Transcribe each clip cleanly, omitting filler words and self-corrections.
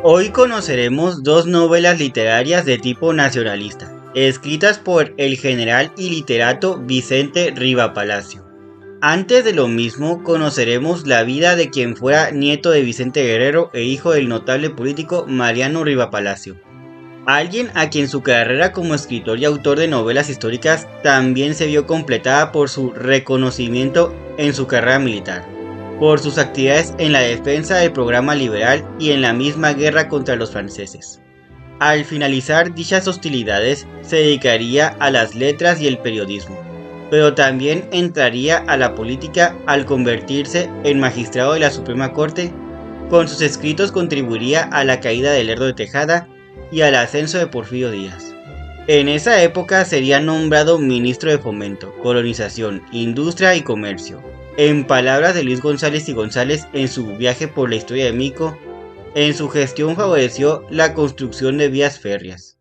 Hoy conoceremos dos novelas literarias de tipo nacionalista, escritas por el general y literato Vicente Riva Palacio. Antes de lo mismo, conoceremos la vida de quien fuera nieto de Vicente Guerrero e hijo del notable político Mariano Riva Palacio, alguien a quien su carrera como escritor y autor de novelas históricas también se vio completada por su reconocimiento en su carrera militar, por sus actividades en la defensa del programa liberal y en la misma guerra contra los franceses. Al finalizar dichas hostilidades, se dedicaría a las letras y el periodismo, pero también entraría a la política al convertirse en magistrado de la Suprema Corte. Con sus escritos contribuiría a la caída de Lerdo de Tejada y al ascenso de Porfirio Díaz. En esa época sería nombrado ministro de Fomento, Colonización, Industria y Comercio. En palabras de Luis González y González en su viaje por la historia de México, en su gestión favoreció la construcción de vías férreas.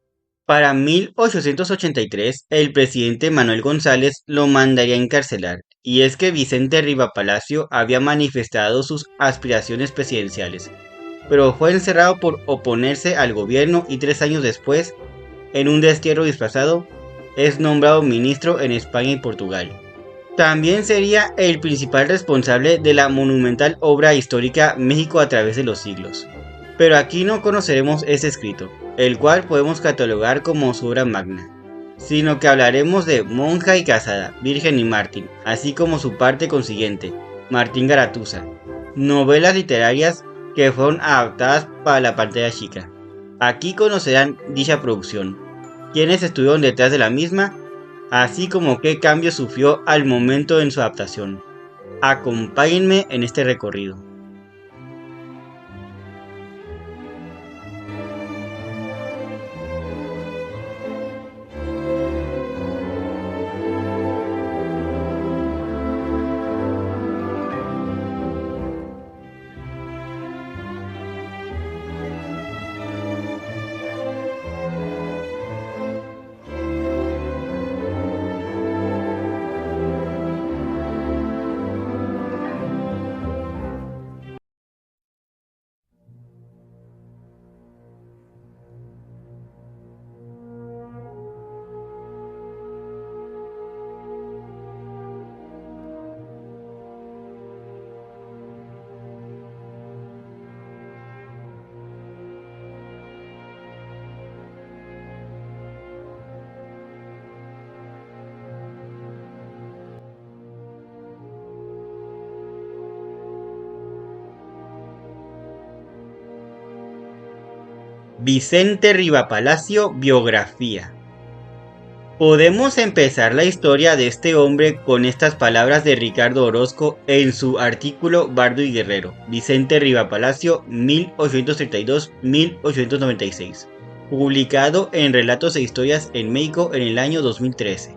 Para 1883, el presidente Manuel González lo mandaría a encarcelar, y es que Vicente Riva Palacio había manifestado sus aspiraciones presidenciales, pero fue encerrado por oponerse al gobierno y 3 años después, en un destierro disfrazado, es nombrado ministro en España y Portugal. También sería el principal responsable de la monumental obra histórica México a través de los siglos. Pero aquí no conoceremos ese escrito, el cual podemos catalogar como su obra magna, sino que hablaremos de Monja y Casada, Virgen y Mártir, así como su parte consiguiente, Martín Garatuza, novelas literarias que fueron adaptadas para la pantalla chica. Aquí conocerán dicha producción, quiénes estuvieron detrás de la misma, así como qué cambios sufrió al momento en su adaptación. Acompáñenme en este recorrido. Vicente Riva Palacio, biografía. Podemos empezar la historia de este hombre con estas palabras de Ricardo Orozco en su artículo Bardo y Guerrero, Vicente Riva Palacio, 1832-1896, publicado en Relatos e Historias en México en el año 2013.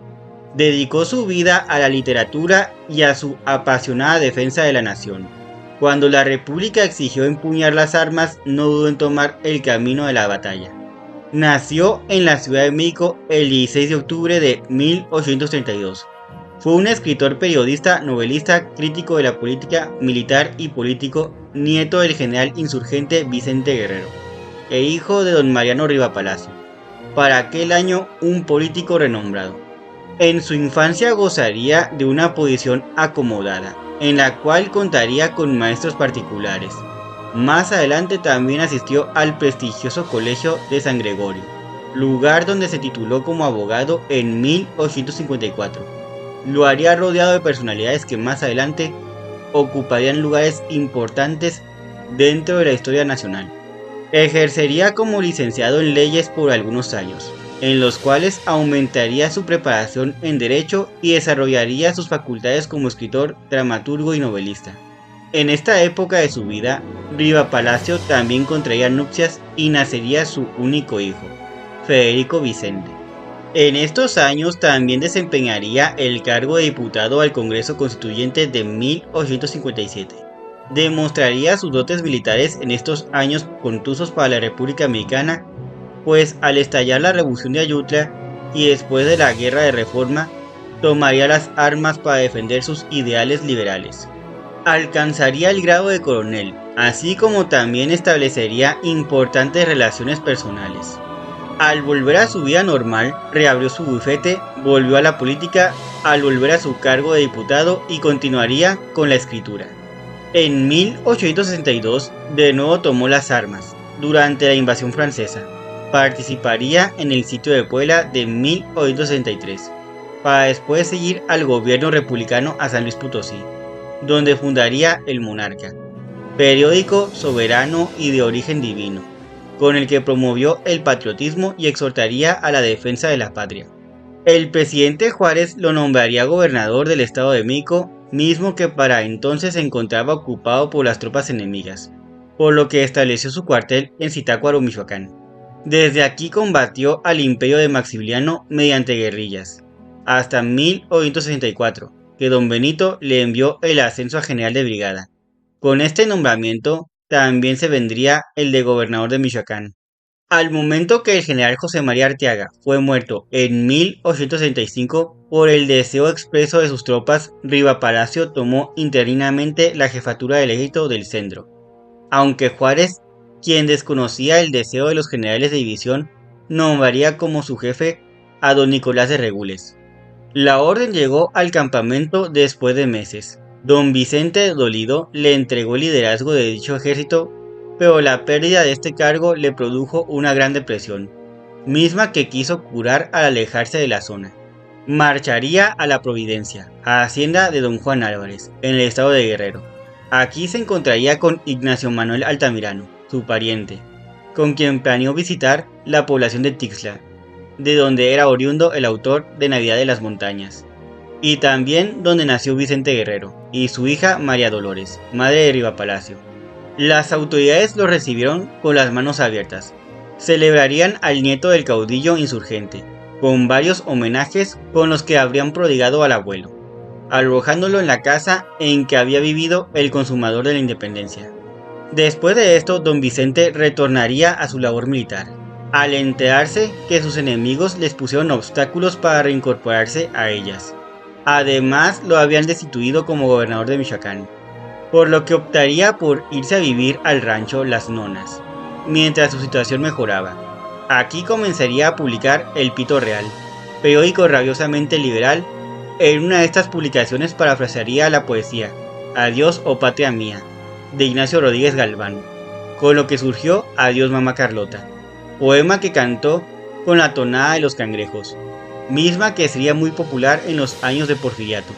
Dedicó su vida a la literatura y a su apasionada defensa de la nación. Cuando la República exigió empuñar las armas, no dudó en tomar el camino de la batalla. Nació en la Ciudad de México el 16 de octubre de 1832. Fue un escritor, periodista, novelista, crítico de la política, militar y político, nieto del general insurgente Vicente Guerrero, e hijo de don Mariano Riva Palacio, para aquel año un político renombrado. En su infancia gozaría de una posición acomodada, en la cual contaría con maestros particulares. Más adelante también asistió al prestigioso Colegio de San Gregorio, lugar donde se tituló como abogado en 1854. Lo haría rodeado de personalidades que más adelante ocuparían lugares importantes dentro de la historia nacional. Ejercería como licenciado en leyes por algunos años, en los cuales aumentaría su preparación en derecho y desarrollaría sus facultades como escritor, dramaturgo y novelista. En esta época de su vida, Riva Palacio también contraía nupcias y nacería su único hijo, Federico Vicente. En estos años también desempeñaría el cargo de diputado al Congreso Constituyente de 1857. Demostraría sus dotes militares en estos años contusos para la República Mexicana, pues al estallar la Revolución de Ayutla y después de la Guerra de Reforma, tomaría las armas para defender sus ideales liberales. Alcanzaría el grado de coronel, así como también establecería importantes relaciones personales. Al volver a su vida normal, reabrió su bufete, volvió a la política, al volver a su cargo de diputado y continuaría con la escritura. En 1862, de nuevo tomó las armas, durante la invasión francesa. Participaría en el sitio de Puebla de 1863, para después seguir al gobierno republicano a San Luis Potosí, donde fundaría El Monarca, periódico soberano y de origen divino, con el que promovió el patriotismo y exhortaría a la defensa de la patria. El presidente Juárez lo nombraría gobernador del estado de México, mismo que para entonces se encontraba ocupado por las tropas enemigas, por lo que estableció su cuartel en Zitácuaro, Michoacán. Desde aquí combatió al imperio de Maximiliano mediante guerrillas, hasta 1864, que don Benito le envió el ascenso a general de brigada. Con este nombramiento también se vendría el de gobernador de Michoacán. Al momento que el general José María Arteaga fue muerto en 1865 por el deseo expreso de sus tropas, Riva Palacio tomó interinamente la jefatura del ejército del centro. Aunque Juárez, quien desconocía el deseo de los generales de división, nombraría como su jefe a don Nicolás de Regules. La orden llegó al campamento después de meses. Don Vicente Dolido le entregó el liderazgo de dicho ejército, pero la pérdida de este cargo le produjo una gran depresión, misma que quiso curar al alejarse de la zona. Marcharía a la Providencia, a hacienda de don Juan Álvarez, en el estado de Guerrero. Aquí se encontraría con Ignacio Manuel Altamirano, su pariente, con quien planeó visitar la población de Tixla, de donde era oriundo el autor de Navidad de las Montañas, y también donde nació Vicente Guerrero y su hija María Dolores, madre de Riva Palacio. Las autoridades lo recibieron con las manos abiertas. Celebrarían al nieto del caudillo insurgente, con varios homenajes con los que habrían prodigado al abuelo, alojándolo en la casa en que había vivido el consumador de la independencia. Después de esto, don Vicente retornaría a su labor militar, al enterarse que sus enemigos les pusieron obstáculos para reincorporarse a ellas. Además, lo habían destituido como gobernador de Michoacán, por lo que optaría por irse a vivir al rancho Las Nonas, mientras su situación mejoraba. Aquí comenzaría a publicar El Pito Real, periódico rabiosamente liberal. En una de estas publicaciones parafrasearía la poesía Adiós, oh patria mía, de Ignacio Rodríguez Galván, con lo que surgió Adiós, mamá Carlota, poema que cantó con la tonada de los cangrejos, misma que sería muy popular en los años de Porfiriato.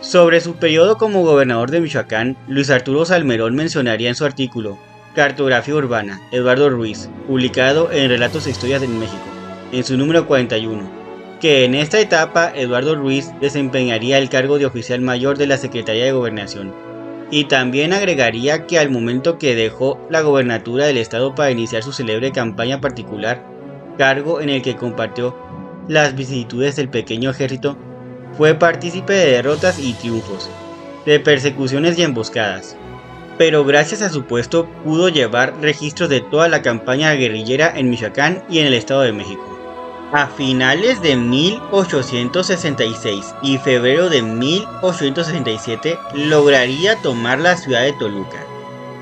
Sobre su periodo como gobernador de Michoacán, Luis Arturo Salmerón mencionaría en su artículo Cartografía Urbana, Eduardo Ruiz, publicado en Relatos e Historias en México, en su número 41, que en esta etapa Eduardo Ruiz desempeñaría el cargo de oficial mayor de la Secretaría de Gobernación, y también agregaría que al momento que dejó la gobernatura del estado para iniciar su célebre campaña particular, cargo en el que compartió las vicisitudes del pequeño ejército, fue partícipe de derrotas y triunfos, de persecuciones y emboscadas, pero gracias a su puesto pudo llevar registros de toda la campaña guerrillera en Michoacán y en el Estado de México. A finales de 1866 y febrero de 1867 lograría tomar la ciudad de Toluca.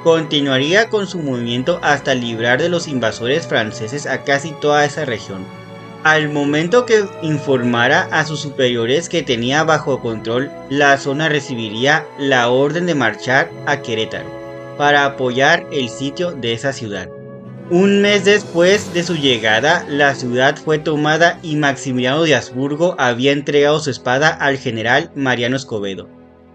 Continuaría con su movimiento hasta librar de los invasores franceses a casi toda esa región. Al momento que informara a sus superiores que tenía bajo control la zona, recibiría la orden de marchar a Querétaro para apoyar el sitio de esa ciudad. Un mes después de su llegada, la ciudad fue tomada y Maximiliano de Habsburgo había entregado su espada al general Mariano Escobedo,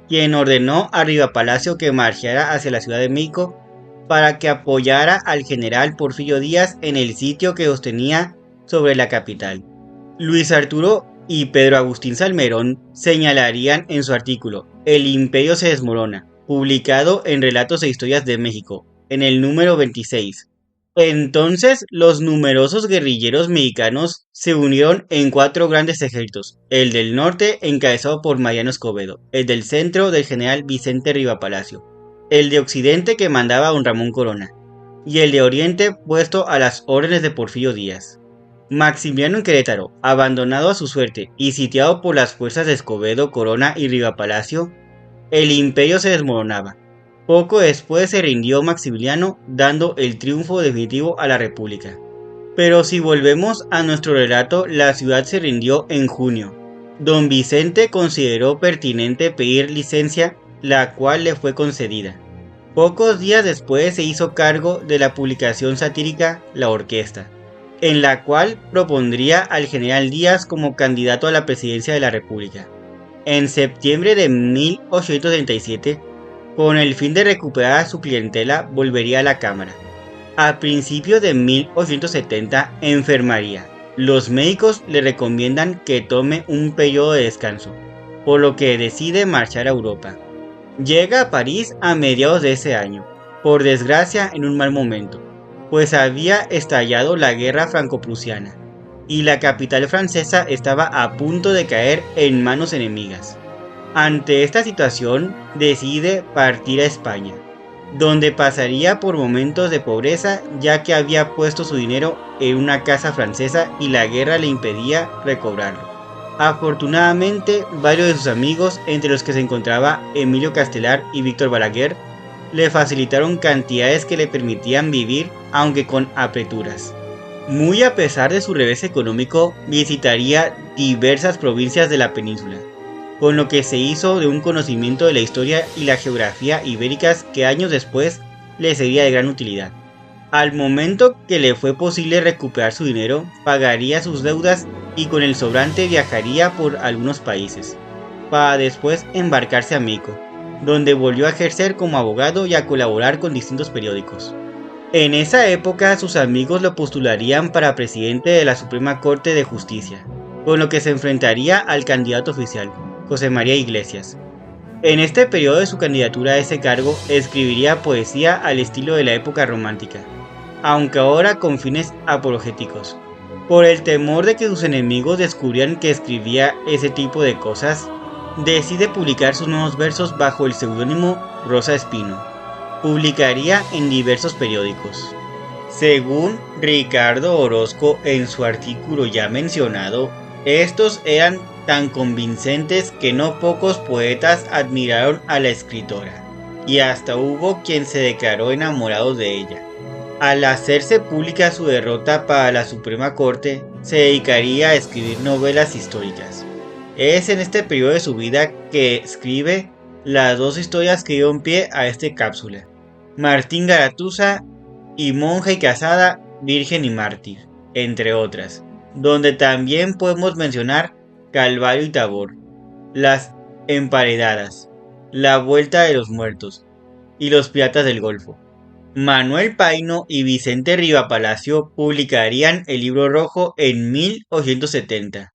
quien ordenó a Riva Palacio que marchara hacia la Ciudad de México para que apoyara al general Porfirio Díaz en el sitio que sostenía sobre la capital. Luis Arturo y Pedro Agustín Salmerón señalarían en su artículo El Imperio se desmorona, publicado en Relatos e Historias de México, en el número 26. Entonces los numerosos guerrilleros mexicanos se unieron en 4 grandes ejércitos: el del norte encabezado por Mariano Escobedo, el del centro del general Vicente Riva Palacio, el de occidente que mandaba don Ramón Corona, y el de oriente puesto a las órdenes de Porfirio Díaz. Maximiliano en Querétaro, abandonado a su suerte y sitiado por las fuerzas de Escobedo, Corona y Riva Palacio, el imperio se desmoronaba. Poco después se rindió Maximiliano, dando el triunfo definitivo a la República. Pero si volvemos a nuestro relato, la ciudad se rindió en junio. Don Vicente consideró pertinente pedir licencia, la cual le fue concedida. Pocos días después se hizo cargo de la publicación satírica La Orquesta, en la cual propondría al general Díaz como candidato a la presidencia de la República. En septiembre de 1837, con el fin de recuperar a su clientela, volvería a la Cámara. A principios de 1870 enfermaría. Los médicos le recomiendan que tome un periodo de descanso, por lo que decide marchar a Europa. Llega a París a mediados de ese año, por desgracia en un mal momento, pues había estallado la guerra franco-prusiana, y la capital francesa estaba a punto de caer en manos enemigas. Ante esta situación, decide partir a España, donde pasaría por momentos de pobreza ya que había puesto su dinero en una casa francesa y la guerra le impedía recobrarlo. Afortunadamente, varios de sus amigos, entre los que se encontraba Emilio Castelar y Víctor Balaguer, le facilitaron cantidades que le permitían vivir, aunque con apreturas. Muy a pesar de su revés económico, visitaría diversas provincias de la península, con lo que se hizo de un conocimiento de la historia y la geografía ibéricas que años después le sería de gran utilidad. Al momento que le fue posible recuperar su dinero, pagaría sus deudas y con el sobrante viajaría por algunos países, para después embarcarse a México, donde volvió a ejercer como abogado y a colaborar con distintos periódicos. En esa época sus amigos lo postularían para presidente de la Suprema Corte de Justicia, con lo que se enfrentaría al candidato oficial, José María Iglesias. En este periodo de su candidatura a ese cargo, escribiría poesía al estilo de la época romántica, aunque ahora con fines apologéticos. Por el temor de que sus enemigos descubrieran que escribía ese tipo de cosas, decide publicar sus nuevos versos bajo el seudónimo Rosa Espino. Publicaría en diversos periódicos. Según Ricardo Orozco en su artículo ya mencionado, estos eran tan convincentes que no pocos poetas admiraron a la escritora, y hasta hubo quien se declaró enamorado de ella. Al hacerse pública su derrota para la Suprema Corte, se dedicaría a escribir novelas históricas. Es en este periodo de su vida que escribe las dos historias que dieron pie a esta cápsula: Martín Garatuza y Monja y Casada, Virgen y Mártir, entre otras, donde también podemos mencionar Calvario y Tabor, Las Emparedadas, La Vuelta de los Muertos y Los Piratas del Golfo. Manuel Paino y Vicente Rivapalacio publicarían el Libro Rojo en 1870,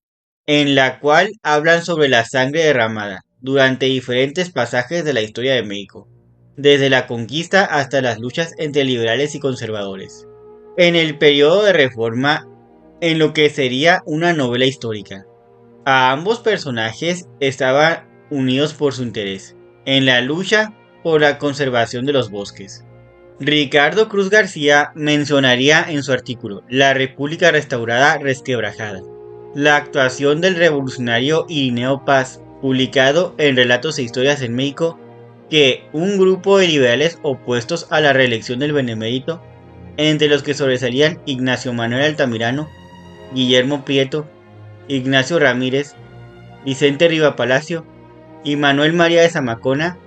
en la cual hablan sobre la sangre derramada durante diferentes pasajes de la historia de México, desde la conquista hasta las luchas entre liberales y conservadores, en el periodo de Reforma, en lo que sería una novela histórica. A ambos personajes estaban unidos por su interés en la lucha por la conservación de los bosques. Ricardo Cruz García mencionaría en su artículo La República Restaurada Resquebrajada la actuación del revolucionario Irineo Paz, publicado en Relatos e Historias en México, que un grupo de liberales opuestos a la reelección del benemérito, entre los que sobresalían Ignacio Manuel Altamirano, Guillermo Prieto, Ignacio Ramírez, Vicente Rivapalacio y Manuel María de Zamacona,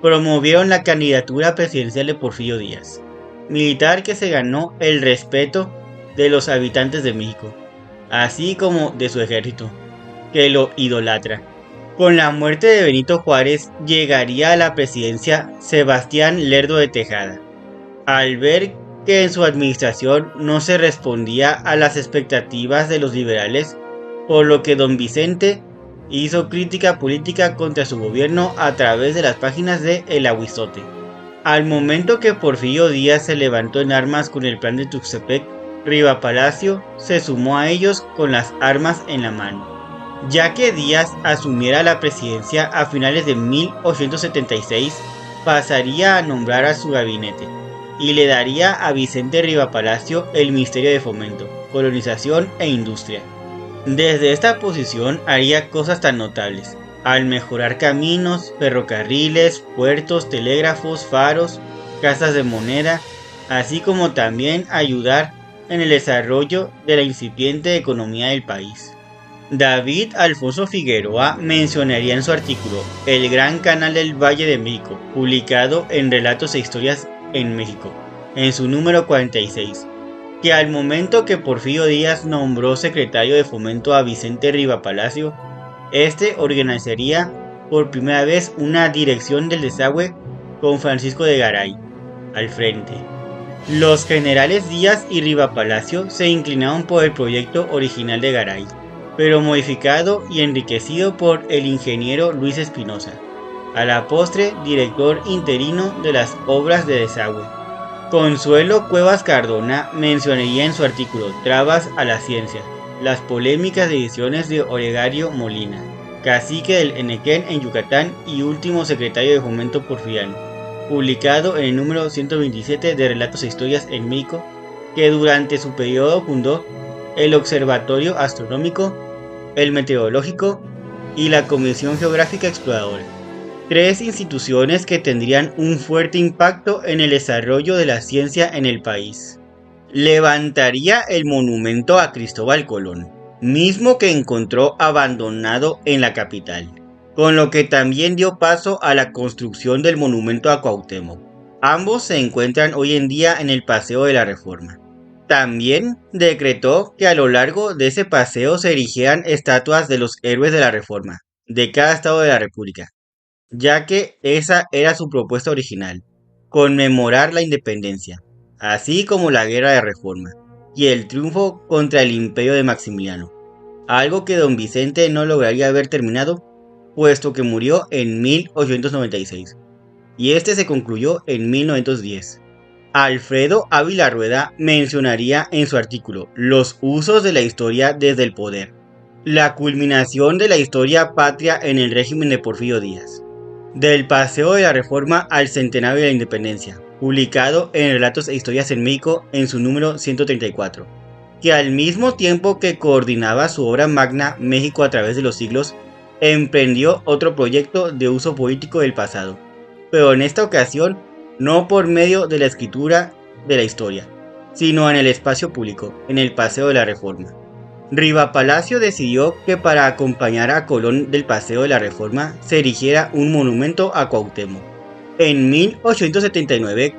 promovieron la candidatura presidencial de Porfirio Díaz, militar que se ganó el respeto de los habitantes de México, así como de su ejército, que lo idolatra. Con la muerte de Benito Juárez llegaría a la presidencia Sebastián Lerdo de Tejada, al ver que en su administración no se respondía a las expectativas de los liberales, por lo que don Vicente hizo crítica política contra su gobierno a través de las páginas de El Ahuizote. Al momento que Porfirio Díaz se levantó en armas con el plan de Tuxtepec, Rivapalacio se sumó a ellos con las armas en la mano. Ya que Díaz asumiera la presidencia a finales de 1876, pasaría a nombrar a su gabinete y le daría a Vicente Rivapalacio el Ministerio de Fomento, Colonización e Industria. Desde esta posición haría cosas tan notables al mejorar caminos, ferrocarriles, puertos, telégrafos, faros, casas de moneda, así como también ayudar en el desarrollo de la incipiente economía del país. David Alfonso Figueroa mencionaría en su artículo El Gran Canal del Valle de México, publicado en Relatos e Historias en México, en su número 46, que al momento que Porfirio Díaz nombró secretario de Fomento a Vicente Riva Palacio, este organizaría por primera vez una dirección del desagüe con Francisco de Garay al frente. Los generales Díaz y Riva Palacio se inclinaron por el proyecto original de Garay, pero modificado y enriquecido por el ingeniero Luis Espinosa, a la postre director interino de las obras de desagüe. Consuelo Cuevas Cardona mencionaría en su artículo Trabas a la ciencia las polémicas decisiones de Olegario Molina, cacique del Enequén en Yucatán y último secretario de Fomento porfiriano, publicado en el número 127 de Relatos e Historias en México, que durante su periodo fundó el Observatorio Astronómico, el Meteorológico y la Comisión Geográfica Exploradora, tres instituciones que tendrían un fuerte impacto en el desarrollo de la ciencia en el país. Levantaría el monumento a Cristóbal Colón, mismo que encontró abandonado en la capital, con lo que también dio paso a la construcción del monumento a Cuauhtémoc. Ambos se encuentran hoy en día en el Paseo de la Reforma. También decretó que a lo largo de ese paseo se erigieran estatuas de los héroes de la Reforma, de cada estado de la República, ya que esa era su propuesta original, conmemorar la independencia, así como la guerra de Reforma y el triunfo contra el imperio de Maximiliano, algo que don Vicente no lograría haber terminado, puesto que murió en 1896, y este se concluyó en 1910. Alfredo Ávila Rueda mencionaría en su artículo Los usos de la historia desde el poder, la culminación de la historia patria en el régimen de Porfirio Díaz, del Paseo de la Reforma al Centenario de la Independencia, publicado en Relatos e Historias en México en su número 134, que al mismo tiempo que coordinaba su obra magna México a través de los siglos, emprendió otro proyecto de uso político del pasado, pero en esta ocasión no por medio de la escritura de la historia, sino en el espacio público, en el Paseo de la Reforma. Riva Palacio decidió que para acompañar a Colón del Paseo de la Reforma se erigiera un monumento a Cuauhtémoc. En 1879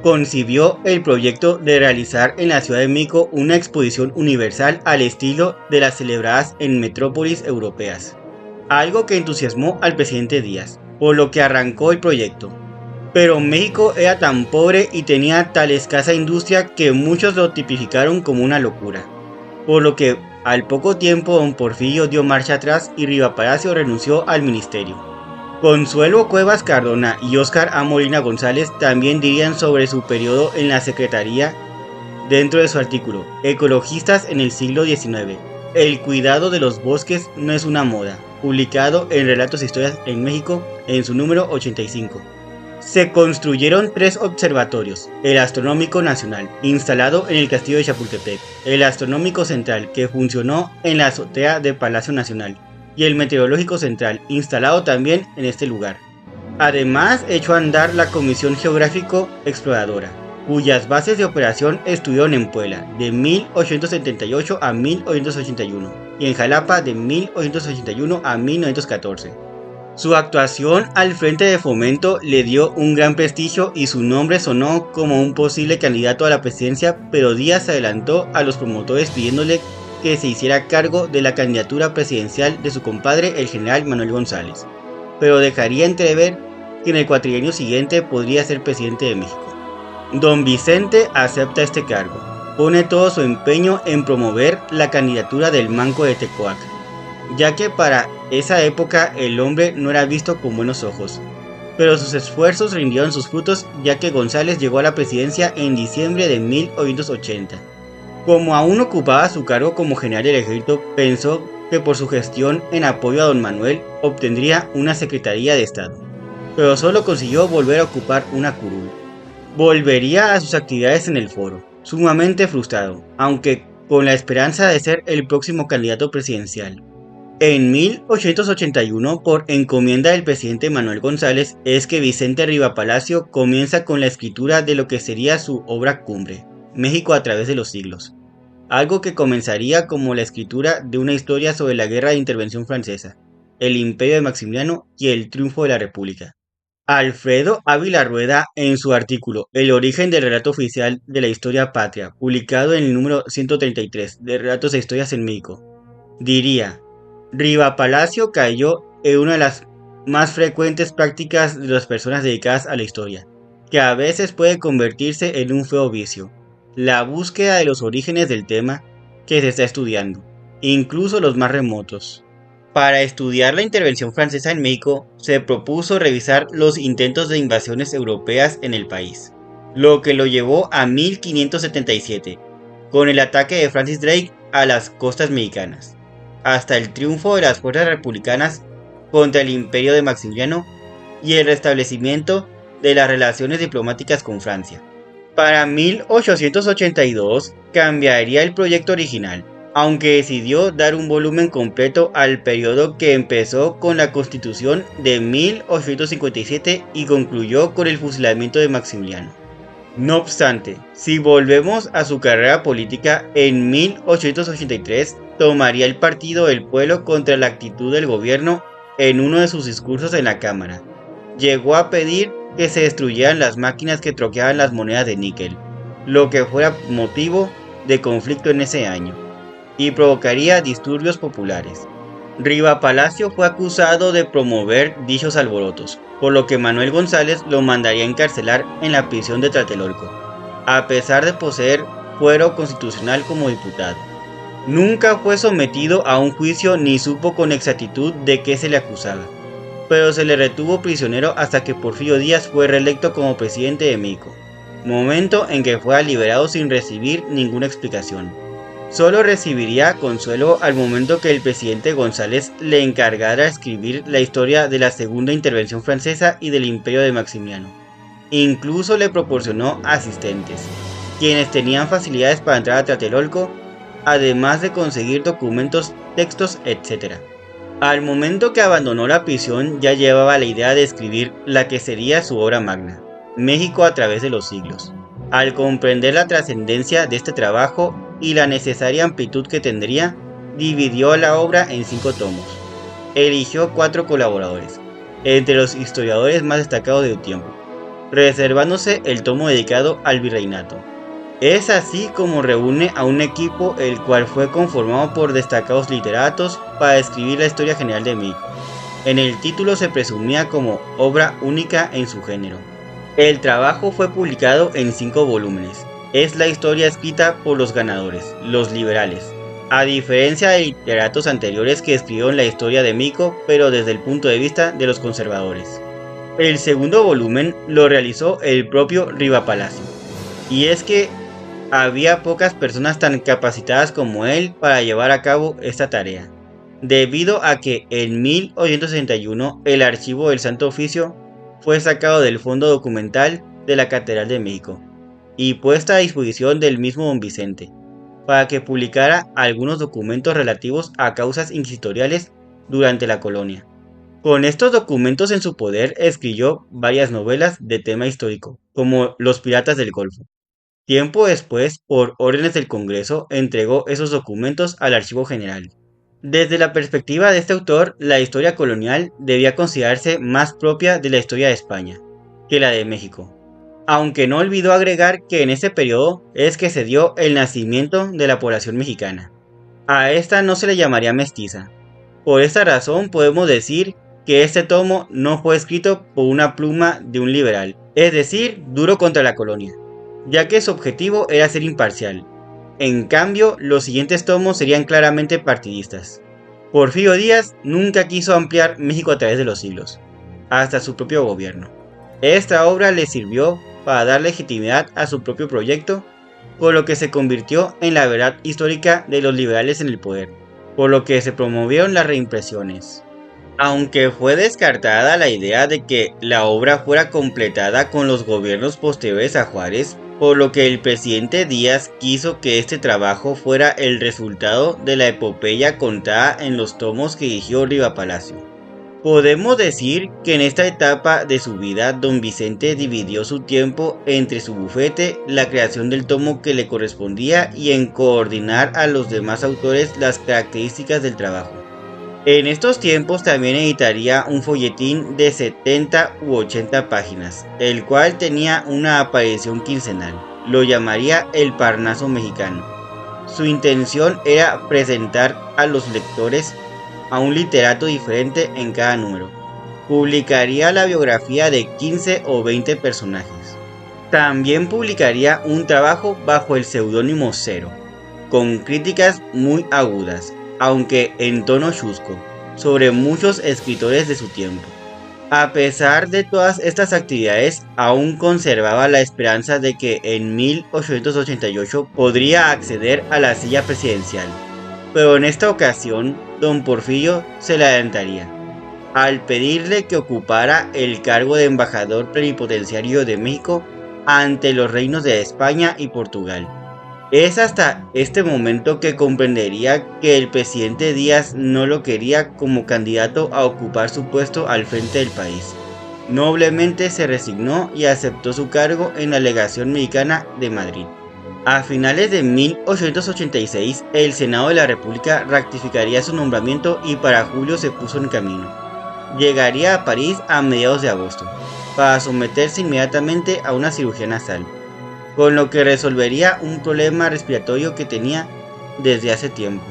concibió el proyecto de realizar en la Ciudad de México una exposición universal al estilo de las celebradas en metrópolis europeas, algo que entusiasmó al presidente Díaz, por lo que arrancó el proyecto. Pero México era tan pobre y tenía tal escasa industria que muchos lo tipificaron como una locura, por lo que al poco tiempo don Porfirio dio marcha atrás y Riva Palacio renunció al ministerio. Consuelo Cuevas Cardona y Óscar A. Molina González también dirían sobre su periodo en la Secretaría dentro de su artículo Ecologistas en el siglo XIX. El cuidado de los bosques no es una moda, publicado en Relatos e Historias en México en su número 85. Se construyeron tres observatorios: el Astronómico Nacional, instalado en el Castillo de Chapultepec, el Astronómico Central, que funcionó en la azotea del Palacio Nacional, y el Meteorológico Central, instalado también en este lugar. Además, echó a andar la Comisión Geográfico Exploradora, cuyas bases de operación estuvieron en Puebla de 1878 a 1881 y en Jalapa de 1881 a 1914. Su actuación al frente de Fomento le dio un gran prestigio y su nombre sonó como un posible candidato a la presidencia, pero Díaz se adelantó a los promotores pidiéndole que se hiciera cargo de la candidatura presidencial de su compadre el general Manuel González, pero dejaría entrever que en el cuatrienio siguiente podría ser presidente de México. Don Vicente acepta este cargo, pone todo su empeño en promover la candidatura del Manco de Tecoac, ya que para esa época el hombre no era visto con buenos ojos, pero sus esfuerzos rindieron sus frutos ya que González llegó a la presidencia en diciembre de 1880. Como aún ocupaba su cargo como general del ejército, pensó que por su gestión en apoyo a don Manuel obtendría una secretaría de Estado, pero solo consiguió volver a ocupar una curul. Volvería a sus actividades en el foro, sumamente frustrado, aunque con la esperanza de ser el próximo candidato presidencial. En 1881, por encomienda del presidente Manuel González, es que Vicente Riva Palacio comienza con la escritura de lo que sería su obra cumbre, México a través de los siglos, algo que comenzaría como la escritura de una historia sobre la guerra de intervención francesa, el imperio de Maximiliano y el triunfo de la República. Alfredo Ávila Rueda, en su artículo El origen del relato oficial de la historia patria, publicado en el número 133 de Relatos e Historias en México, diría: Riva Palacio cayó en una de las más frecuentes prácticas de las personas dedicadas a la historia, que a veces puede convertirse en un feo vicio: la búsqueda de los orígenes del tema que se está estudiando, incluso los más remotos. Para estudiar la intervención francesa en México, se propuso revisar los intentos de invasiones europeas en el país, lo que lo llevó a 1577, con el ataque de Francis Drake a las costas mexicanas, hasta el triunfo de las fuerzas republicanas contra el imperio de Maximiliano y el restablecimiento de las relaciones diplomáticas con Francia. Para 1882 cambiaría el proyecto original, aunque decidió dar un volumen completo al periodo que empezó con la Constitución de 1857 y concluyó con el fusilamiento de Maximiliano. No obstante, si volvemos a su carrera política, en 1883 tomaría el partido del pueblo contra la actitud del gobierno en uno de sus discursos en la Cámara. Llegó a pedir que se destruyeran las máquinas que troqueaban las monedas de níquel, lo que fuera motivo de conflicto en ese año, y provocaría disturbios populares. Riva Palacio fue acusado de promover dichos alborotos, por lo que Manuel González lo mandaría encarcelar en la prisión de Tlatelolco, a pesar de poseer fuero constitucional como diputado. Nunca fue sometido a un juicio ni supo con exactitud de qué se le acusaba, pero se le retuvo prisionero hasta que Porfirio Díaz fue reelecto como presidente de México, momento en que fue liberado sin recibir ninguna explicación. Solo recibiría consuelo al momento que el presidente González le encargara escribir la historia de la segunda intervención francesa y del imperio de Maximiliano. Incluso le proporcionó asistentes, quienes tenían facilidades para entrar a Tlatelolco, además de conseguir documentos, textos, etc. Al momento que abandonó la prisión ya llevaba la idea de escribir la que sería su obra magna, México a través de los siglos. Al comprender la trascendencia de este trabajo y la necesaria amplitud que tendría, dividió la obra en 5 tomos. Eligió 4 colaboradores, entre los historiadores más destacados del tiempo, reservándose el tomo dedicado al virreinato. Es así como reúne a un equipo el cual fue conformado por destacados literatos para escribir la historia general de México. En el título se presumía como obra única en su género. El trabajo fue publicado en 5 volúmenes. Es la historia escrita por los ganadores, los liberales, a diferencia de literatos anteriores que escribieron la historia de México, pero desde el punto de vista de los conservadores. El segundo volumen lo realizó el propio Riva Palacio, y es que había pocas personas tan capacitadas como él para llevar a cabo esta tarea, debido a que en 1861 el archivo del Santo Oficio fue sacado del fondo documental de la Catedral de México y puesta a disposición del mismo don Vicente, para que publicara algunos documentos relativos a causas inquisitoriales durante la colonia. Con estos documentos en su poder escribió varias novelas de tema histórico, como Los Piratas del Golfo. Tiempo después, por órdenes del Congreso, entregó esos documentos al Archivo General. Desde la perspectiva de este autor, la historia colonial debía considerarse más propia de la historia de España que la de México, aunque no olvidó agregar que en ese periodo es que se dio el nacimiento de la población mexicana. A esta no se le llamaría mestiza. Por esta razón podemos decir que este tomo no fue escrito por una pluma de un liberal, es decir, duro contra la colonia, ya que su objetivo era ser imparcial. En cambio, los siguientes tomos serían claramente partidistas. Porfirio Díaz nunca quiso ampliar México a través de los siglos, hasta su propio gobierno. Esta obra le sirvió para dar legitimidad a su propio proyecto, por lo que se convirtió en la verdad histórica de los liberales en el poder, por lo que se promovieron las reimpresiones. Aunque fue descartada la idea de que la obra fuera completada con los gobiernos posteriores a Juárez, por lo que el presidente Díaz quiso que este trabajo fuera el resultado de la epopeya contada en los tomos que dirigió Riva Palacio. Podemos decir que en esta etapa de su vida, don Vicente dividió su tiempo entre su bufete, la creación del tomo que le correspondía y en coordinar a los demás autores las características del trabajo. En estos tiempos también editaría un folletín de 70 u 80 páginas, el cual tenía una aparición quincenal. Lo llamaría El Parnaso Mexicano. Su intención era presentar a los lectores a un literato diferente en cada número. Publicaría la biografía de 15 o 20 personajes. También publicaría un trabajo bajo el seudónimo Cero, con críticas muy agudas, aunque en tono chusco, sobre muchos escritores de su tiempo. A pesar de todas estas actividades, aún conservaba la esperanza de que en 1888 podría acceder a la silla presidencial. Pero en esta ocasión, don Porfirio se le adelantaría, al pedirle que ocupara el cargo de embajador plenipotenciario de México ante los reinos de España y Portugal. Es hasta este momento que comprendería que el presidente Díaz no lo quería como candidato a ocupar su puesto al frente del país. Noblemente se resignó y aceptó su cargo en la legación mexicana de Madrid. A finales de 1886, el Senado de la República ratificaría su nombramiento y para julio se puso en camino. Llegaría a París a mediados de agosto, para someterse inmediatamente a una cirugía nasal, con lo que resolvería un problema respiratorio que tenía desde hace tiempo.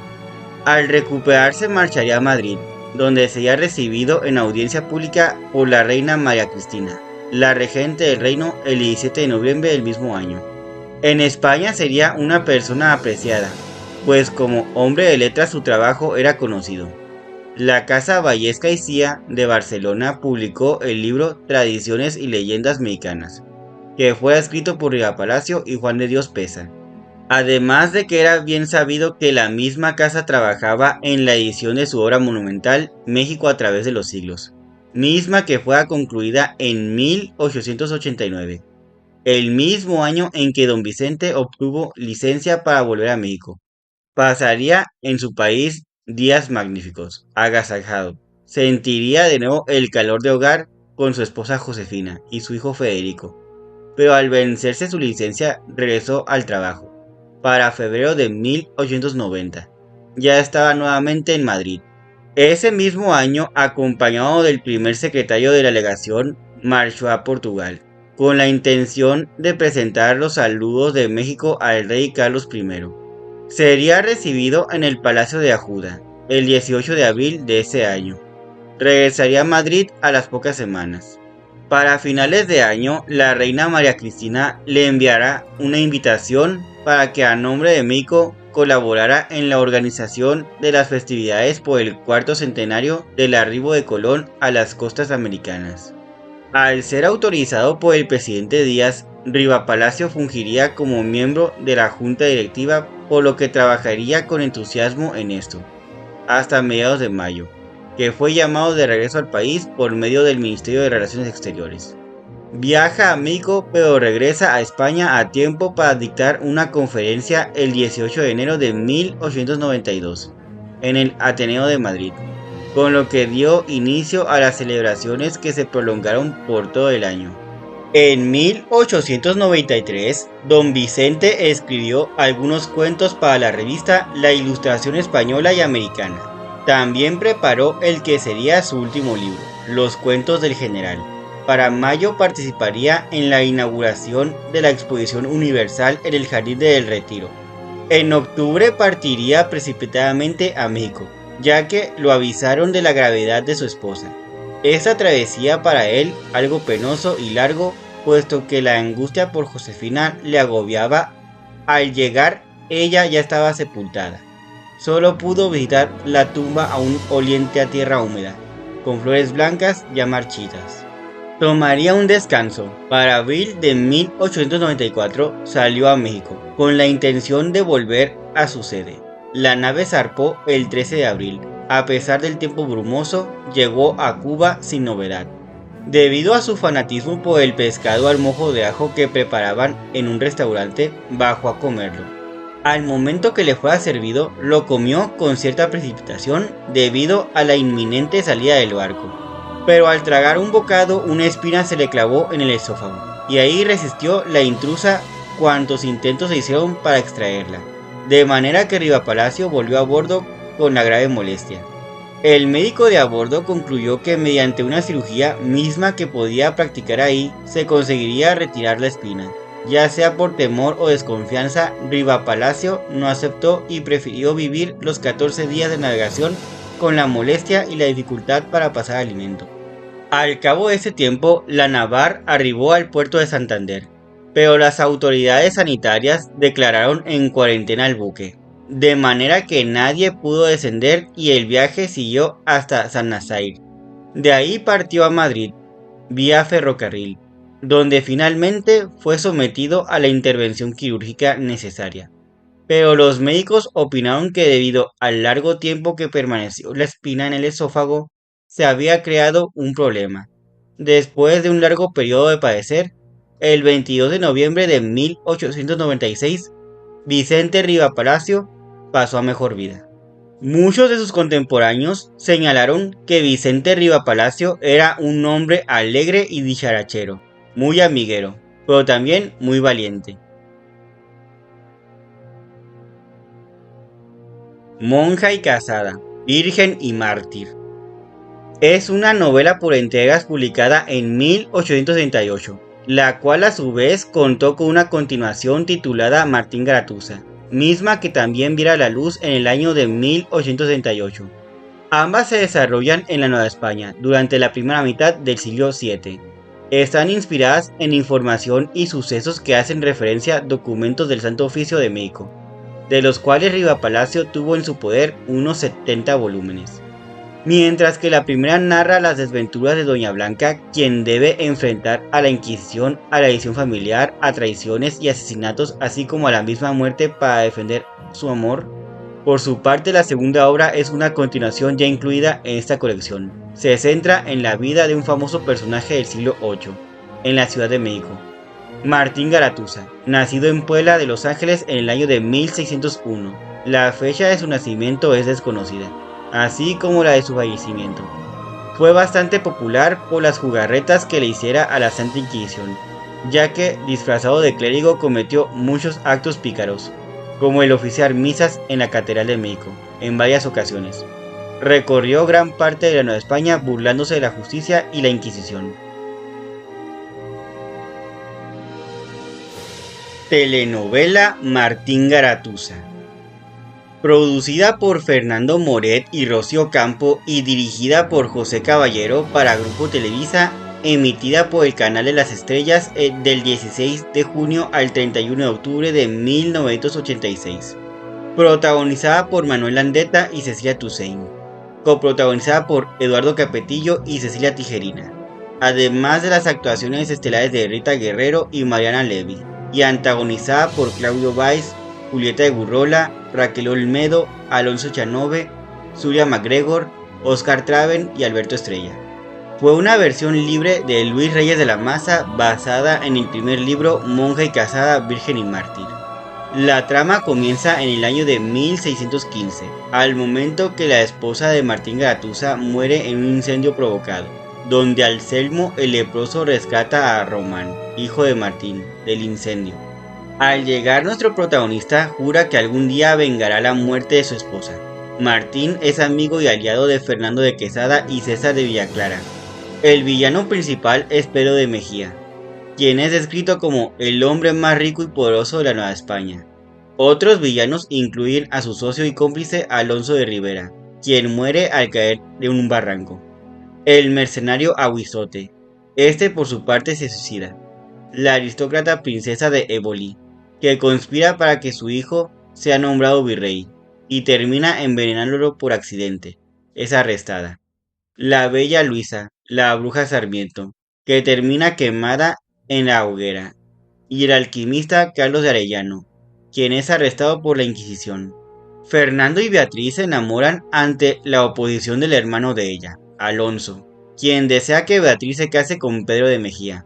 Al recuperarse marcharía a Madrid, donde sería recibido en audiencia pública por la reina María Cristina, la regente del reino, el 17 de noviembre del mismo año. En España sería una persona apreciada, pues como hombre de letras su trabajo era conocido. La Casa Vallesca y Cía de Barcelona publicó el libro Tradiciones y Leyendas Mexicanas, que fue escrito por Riva Palacio y Juan de Dios Peza. Además de que era bien sabido que la misma casa trabajaba en la edición de su obra monumental México a través de los siglos, misma que fue concluida en 1889. El mismo año en que don Vicente obtuvo licencia para volver a México. Pasaría en su país días magníficos, agasajado. Sentiría de nuevo el calor de hogar con su esposa Josefina y su hijo Federico. Pero al vencerse su licencia regresó al trabajo. Para febrero de 1890. Ya estaba nuevamente en Madrid. Ese mismo año, acompañado del primer secretario de la legación, marchó a Portugal, con la intención de presentar los saludos de México al rey Carlos I. Sería recibido en el Palacio de Ajuda, el 18 de abril de ese año. Regresaría a Madrid a las pocas semanas. Para finales de año, la reina María Cristina le enviará una invitación para que a nombre de México colaborara en la organización de las festividades por el cuarto centenario del arribo de Colón a las costas americanas. Al ser autorizado por el presidente Díaz, Riva Palacio fungiría como miembro de la junta directiva, por lo que trabajaría con entusiasmo en esto, hasta mediados de mayo, que fue llamado de regreso al país por medio del Ministerio de Relaciones Exteriores. Viaja a México, pero regresa a España a tiempo para dictar una conferencia el 18 de enero de 1892, en el Ateneo de Madrid, con lo que dio inicio a las celebraciones que se prolongaron por todo el año. En 1893, don Vicente escribió algunos cuentos para la revista La Ilustración Española y Americana. También preparó el que sería su último libro, Los Cuentos del General. Para mayo participaría en la inauguración de la Exposición Universal en el Jardín del Retiro. En octubre partiría precipitadamente a México, ya que lo avisaron de la gravedad de su esposa. Esta travesía para él algo penoso y largo, puesto que la angustia por Josefina le agobiaba. Al llegar, ella ya estaba sepultada. Solo pudo visitar la tumba aún oliente a tierra húmeda, con flores blancas ya marchitas. Tomaría un descanso. Para abril de 1894 salió a México, con la intención de volver a su sede. La nave zarpó el 13 de abril, a pesar del tiempo brumoso, llegó a Cuba sin novedad. Debido a su fanatismo por el pescado al mojo de ajo que preparaban en un restaurante, bajó a comerlo. Al momento que le fue servido, lo comió con cierta precipitación debido a la inminente salida del barco. Pero al tragar un bocado, una espina se le clavó en el esófago, y ahí resistió la intrusa cuantos intentos se hicieron para extraerla, de manera que Rivapalacio volvió a bordo con la grave molestia. El médico de a bordo concluyó que mediante una cirugía misma que podía practicar ahí, se conseguiría retirar la espina. Ya sea por temor o desconfianza, Rivapalacio no aceptó y prefirió vivir los 14 días de navegación con la molestia y la dificultad para pasar alimento. Al cabo de ese tiempo, la Navar arribó al puerto de Santander, pero las autoridades sanitarias declararon en cuarentena al buque, de manera que nadie pudo descender y el viaje siguió hasta San Nazaire. De ahí partió a Madrid, vía ferrocarril, donde finalmente fue sometido a la intervención quirúrgica necesaria. Pero los médicos opinaron que debido al largo tiempo que permaneció la espina en el esófago, se había creado un problema. Después de un largo periodo de padecer, el 22 de noviembre de 1896, Vicente Riva Palacio pasó a mejor vida. Muchos de sus contemporáneos señalaron que Vicente Riva Palacio era un hombre alegre y dicharachero, muy amiguero, pero también muy valiente. Monja y casada, virgen y mártir. Es una novela por entregas publicada en 1838, la cual a su vez contó con una continuación titulada Martín Garatuza, misma que también viera la luz en el año de 1838. Ambas se desarrollan en la Nueva España durante la primera mitad del siglo VII. Están inspiradas en información y sucesos que hacen referencia a documentos del Santo Oficio de México, de los cuales Rivapalacio tuvo en su poder unos 70 volúmenes. Mientras que la primera narra las desventuras de Doña Blanca, quien debe enfrentar a la Inquisición, a la edición familiar, a traiciones y asesinatos, así como a la misma muerte para defender su amor. Por su parte, la segunda obra es una continuación ya incluida en esta colección. Se centra en la vida de un famoso personaje del siglo VIII, en la Ciudad de México, Martín Garatuza, nacido en Puebla de Los Ángeles en el año de 1601. La fecha de su nacimiento es desconocida, así como la de su fallecimiento. Fue bastante popular por las jugarretas que le hiciera a la Santa Inquisición, ya que, disfrazado de clérigo, cometió muchos actos pícaros, como el oficiar misas en la Catedral de México, en varias ocasiones. Recorrió gran parte de la Nueva España burlándose de la justicia y la Inquisición. Telenovela Martín Garatuza. Producida por Fernando Moret y Rocío Campo y dirigida por José Caballero para Grupo Televisa, emitida por el Canal de las Estrellas del 16 de junio al 31 de octubre de 1986. Protagonizada por Manuel Landeta y Cecilia Toussaint. Coprotagonizada por Eduardo Capetillo y Cecilia Tijerina. Además de las actuaciones estelares de Rita Guerrero y Mariana Levy. Y antagonizada por Claudio Valls, Julieta de Gurrola, Raquel Olmedo, Alonso Chanove, Zulia MacGregor, Oscar Traven y Alberto Estrella. Fue una versión libre de Luis Reyes de la Maza basada en el primer libro Monja y casada, virgen y mártir. La trama comienza en el año de 1615, al momento que la esposa de Martín Garatuza muere en un incendio provocado, donde Anselmo el leproso rescata a Román, hijo de Martín, del incendio. Al llegar, nuestro protagonista jura que algún día vengará la muerte de su esposa. Martín es amigo y aliado de Fernando de Quesada y César de Villaclara. El villano principal es Pedro de Mejía, quien es descrito como el hombre más rico y poderoso de la Nueva España. Otros villanos incluyen a su socio y cómplice Alonso de Rivera, quien muere al caer de un barranco. El mercenario Aguizote, este por su parte se suicida. La aristócrata princesa de Éboli, que conspira para que su hijo sea nombrado virrey, y termina envenenándolo por accidente, es arrestada. La bella Luisa, la bruja Sarmiento, que termina quemada en la hoguera, y el alquimista Carlos de Arellano, quien es arrestado por la Inquisición. Fernando y Beatriz se enamoran ante la oposición del hermano de ella, Alonso, quien desea que Beatriz se case con Pedro de Mejía.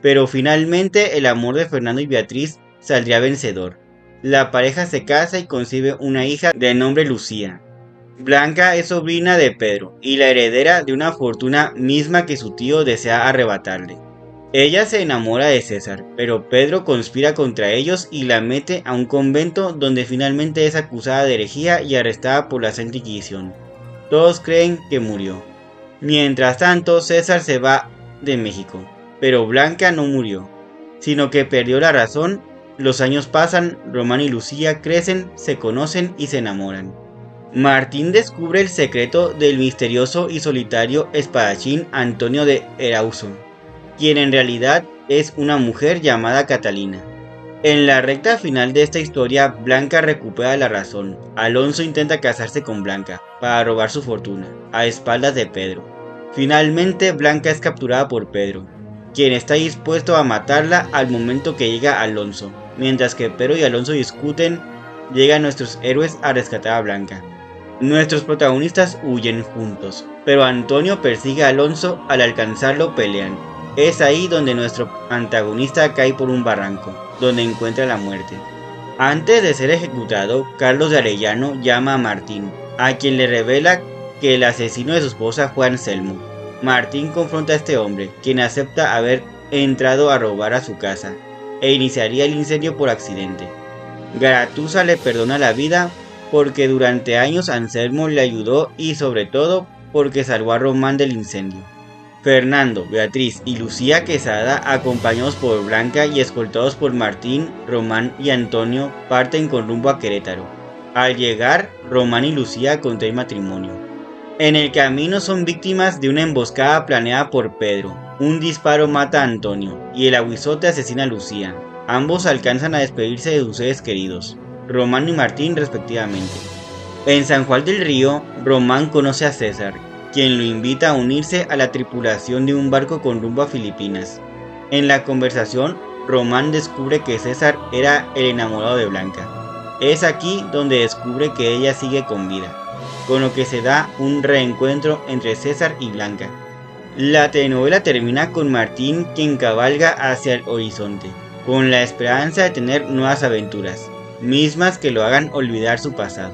Pero finalmente el amor de Fernando y Beatriz saldría vencedor. La pareja se casa y concibe una hija de nombre Lucía. Blanca es sobrina de Pedro y la heredera de una fortuna misma que su tío desea arrebatarle. Ella se enamora de César, pero Pedro conspira contra ellos y la mete a un convento donde finalmente es acusada de herejía y arrestada por la Santa Inquisición. Todos creen que murió. Mientras tanto, César se va de México, pero Blanca no murió, sino que perdió la razón. Los años pasan, Román y Lucía crecen, se conocen y se enamoran. Martín descubre el secreto del misterioso y solitario espadachín Antonio de Erauso, quien en realidad es una mujer llamada Catalina. En la recta final de esta historia, Blanca recupera la razón. Alonso intenta casarse con Blanca para robar su fortuna, a espaldas de Pedro. Finalmente, Blanca es capturada por Pedro, quien está dispuesto a matarla al momento que llega Alonso. Mientras que Pedro y Alonso discuten, llegan nuestros héroes a rescatar a Blanca. Nuestros protagonistas huyen juntos, pero Antonio persigue a Alonso. Al alcanzarlo pelean. Es ahí donde nuestro antagonista cae por un barranco, donde encuentra la muerte. Antes de ser ejecutado, Carlos de Arellano llama a Martín, a quien le revela que el asesino de su esposa fue Anselmo. Martín confronta a este hombre, quien acepta haber entrado a robar a su casa, e iniciaría el incendio por accidente. Garatuza le perdona la vida porque durante años Anselmo le ayudó y sobre todo porque salvó a Román del incendio. Fernando, Beatriz y Lucía Quesada, acompañados por Blanca y escoltados por Martín, Román y Antonio, parten con rumbo a Querétaro. Al llegar, Román y Lucía contraen matrimonio. En el camino son víctimas de una emboscada planeada por Pedro. Un disparo mata a Antonio y el aguizote asesina a Lucía. Ambos alcanzan a despedirse de sus seres queridos, Román y Martín respectivamente. En San Juan del Río, Román conoce a César, quien lo invita a unirse a la tripulación de un barco con rumbo a Filipinas. En la conversación, Román descubre que César era el enamorado de Blanca. Es aquí donde descubre que ella sigue con vida, con lo que se da un reencuentro entre César y Blanca. La telenovela termina con Martín quien cabalga hacia el horizonte, con la esperanza de tener nuevas aventuras, mismas que lo hagan olvidar su pasado.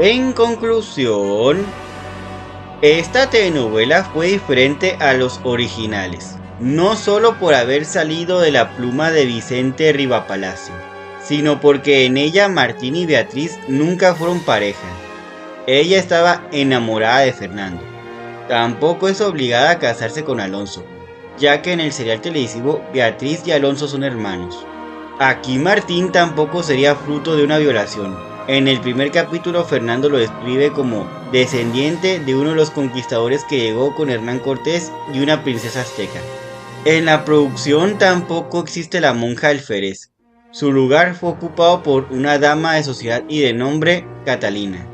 En conclusión, esta telenovela fue diferente a los originales, no solo por haber salido de la pluma de Vicente Rivapalacio, sino porque en ella Martín y Beatriz nunca fueron pareja. Ella estaba enamorada de Fernando. Tampoco es obligada a casarse con Alonso, ya que en el serial televisivo Beatriz y Alonso son hermanos. Aquí Martín tampoco sería fruto de una violación. En el primer capítulo Fernando lo describe como descendiente de uno de los conquistadores que llegó con Hernán Cortés y una princesa azteca. En la producción tampoco existe la monja alférez. Su lugar fue ocupado por una dama de sociedad y de nombre Catalina,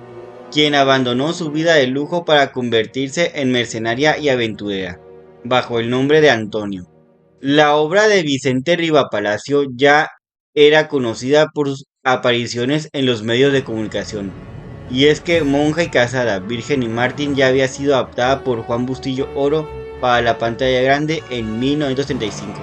quien abandonó su vida de lujo para convertirse en mercenaria y aventurera, bajo el nombre de Antonio. La obra de Vicente Rivapalacio ya era conocida por sus apariciones en los medios de comunicación. Y es que Monja y Casada, Virgen y Mártir ya había sido adaptada por Juan Bustillo Oro para la pantalla grande en 1935.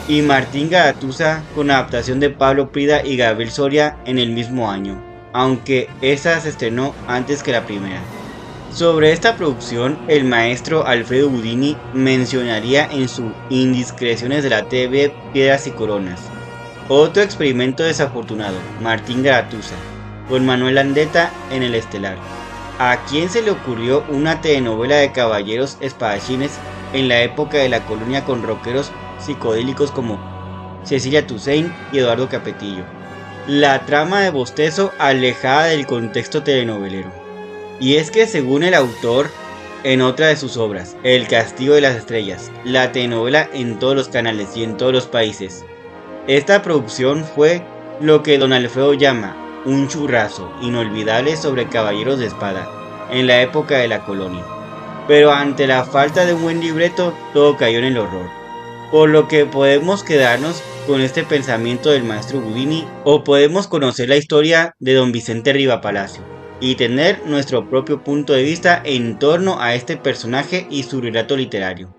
Y Martín Garatuza con adaptación de Pablo Prida y Gabriel Soria en el mismo año, aunque esa se estrenó antes que la primera. Sobre esta producción, el maestro Alfredo Budini mencionaría en su Indiscreciones de la TV Piedras y Coronas. Otro experimento desafortunado, Martín Garatuza, con Manuel Landeta en el estelar. ¿A quién se le ocurrió una telenovela de caballeros espadachines en la época de la colonia con rockeros psicodélicos como Cecilia Toussaint y Eduardo Capetillo? La trama de bostezo alejada del contexto telenovelero. Y es que según el autor, en otra de sus obras, El Castillo de las Estrellas, la telenovela en todos los canales y en todos los países, esta producción fue lo que don Alfredo llama un churrazo inolvidable sobre caballeros de espada en la época de la colonia. Pero ante la falta de un buen libreto, todo cayó en el horror. Por lo que podemos quedarnos con este pensamiento del maestro Budini o podemos conocer la historia de don Vicente Riva Palacio y tener nuestro propio punto de vista en torno a este personaje y su relato literario.